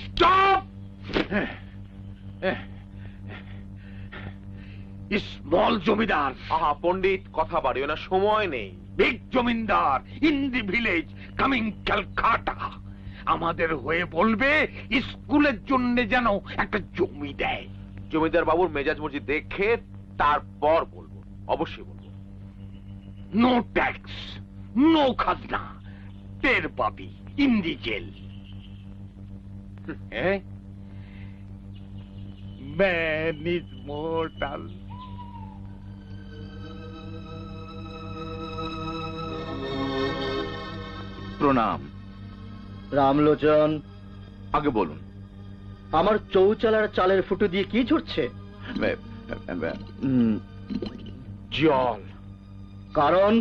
Stop! Small জমিদার। আহা পণ্ডিত, কথা বাড়িও না, সময় নেই। Big zamindar in the village coming Calcutta. আমাদের হয়ে বলবে স্কুলের জন্য যেন একটা জমি দেয়। জমিদার বাবুর মেজাজ মর্জি দেখে তারপর বলবো, অবশ্যই বলবো। নো ট্যাক্স, নো খাজনা, টের পাবি in the jail. Man is mortal. প্রণাম। রামলোচন, আগে বলুন। আমার চৌচালার চালের ফুটো দিয়ে কি ঝরছে? জল। কারণ?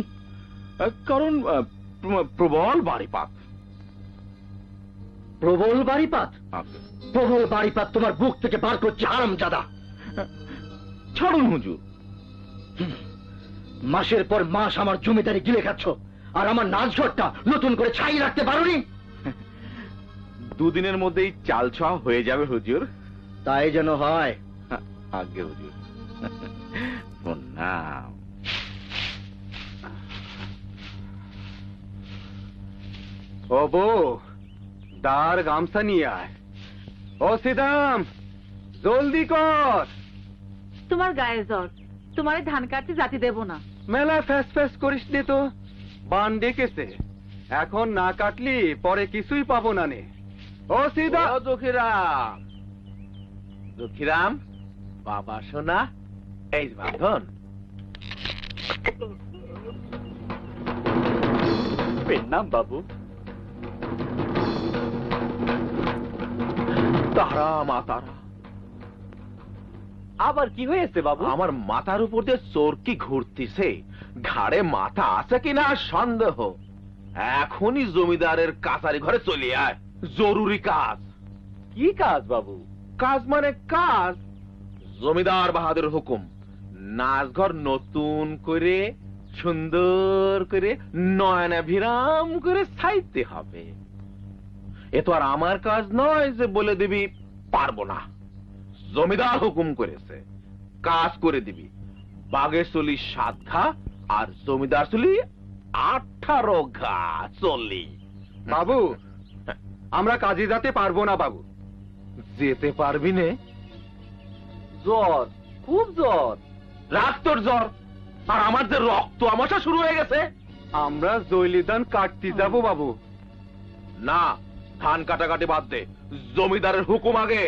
কারণ প্রবল বাড়িপাত। প্রবল বাড়িপাত? প্রবল বাড়িপাত তোমার বুক থেকে বার করছে হারামজাদা। ছাড়ুন হুজুর। মাসের পর মাস আমার জমিদারি গিলে খাচ্ছ, আর আমার নাচঘরটা নতুন করে ছাই রাখতে পারোনি। দুদিনের মধ্যেই চাল ছোঁয়া হয়ে যাবে হুজুর। তাই যেন হয়। আগে হুজুর। প্রণাম। ও বউ, দার গামছা নিয়ে আয়। ও সিদাম, জলদি কর। তোমার গায়ে জ্বর, তোমারে ধান কাটতে জাতি দেব না। মেলা ফ্যাস ফ্যাস করিস নে তো, বান ডেকেছে। এখন না কাটলি পরে কিছুই পাবো না নে। ও সিদা। ও দুঃখীরাম, দুঃখীরাম বাবা শোনা, এই বাঁধন। নাম বাবু। তারা মা তারা। আবার কি হয়েছে বাবু? আমার মাথার উপর দিয়ে চোরকি ঘুরতিছে, ঘাড়ে মাথা আছে কিনা সন্দেহ। এখনই জমিদারের কাছারি ঘরে চলে আয়, জরুরি কাজ। কি কাজ বাবু? কাজ মানে কাজ। জমিদার বাহাদুর হুকুম, নাচঘর নতুন করে সুন্দর করে নয়নাভিরাম করে ছাইতে হবে। এ তো আর আমার কাজ নয় যে বলে দিবি পারবো না। জমিদার হুকুম করেছে, কাজ করে দিবি। বাঘের চলি 7 ঘা আর জমিদার চলি 18 ঘা চলি। বাবু, আমরা কাজে যেতে পারবো না বাবু। যেতে পারবি নে? জ্বর, খুব জ্বর। রাখ তোর জ্বর। আর আমার যে রক্ত আমাশা শুরু হয়ে গেছে। আমরা জৈলি ধান কাটতে যাবো বাবু। না, ধান কাটাকাটি বাদ দে, জমিদারের হুকুম আগে।